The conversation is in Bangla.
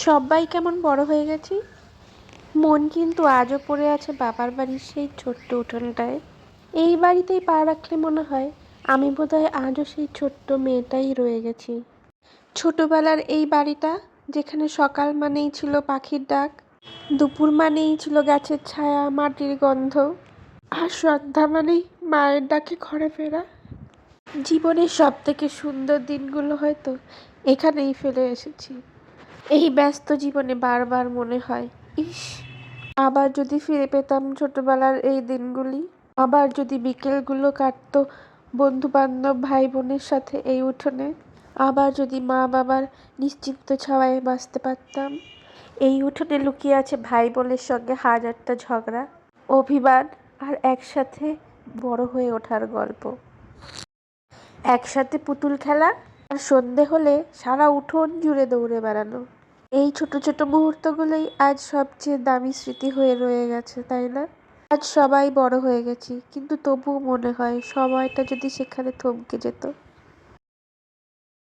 সবাই কেমন বড় হয়ে গেছি। মন কিন্তু আজও পড়ে আছে বাবার বাড়ির সেই ছোট্ট উঠোনটায়। এই বাড়িতেই পা রাখলে মনে হয় আমি বোধহয় আজও সেই ছোট্ট মেয়েটাই রয়ে গেছি। ছোটবেলার এই বাড়িটা, যেখানে সকাল মানেই ছিল পাখির ডাক, দুপুর মানেই ছিল গাছের ছায়া, মাটির গন্ধ, আর সন্ধ্যা মানেই মায়ের ডাকে ঘরে ফেরা। জীবনের সব থেকে সুন্দর দিনগুলো হয়তো এখানেই ফেলে এসেছি। এই ব্যস্ত জীবনে বারবার মনে হয়, ইস, আবার যদি ফিরে পেতাম ছোটবেলার এই দিনগুলি। আবার যদি বিকেলগুলো কাটতো বন্ধু বান্ধব ভাই বোনের সাথে এই উঠোনে। আবার যদি মা বাবার নিশ্চিন্ত ছায়ায় বাঁচতে পারতাম। এই উঠোনে লুকিয়ে আছে ভাই বোনের সঙ্গে হাজারটা ঝগড়া, অভিমান, আর একসাথে বড় হয়ে ওঠার গল্প। একসাথে পুতুল খেলা, আর সন্ধে হলে সারা উঠোন জুড়ে দৌড়ে বেড়ানো। এই ছোট ছোট মুহূর্তগুলোই আজ সবচেয়ে দামি স্মৃতি হয়ে রয়ে গেছে, তাই না? আজ সবাই বড় হয়ে গেছি, কিন্তু তবুও মনে হয় সময়টা যদি সেখানে থমকে যেত।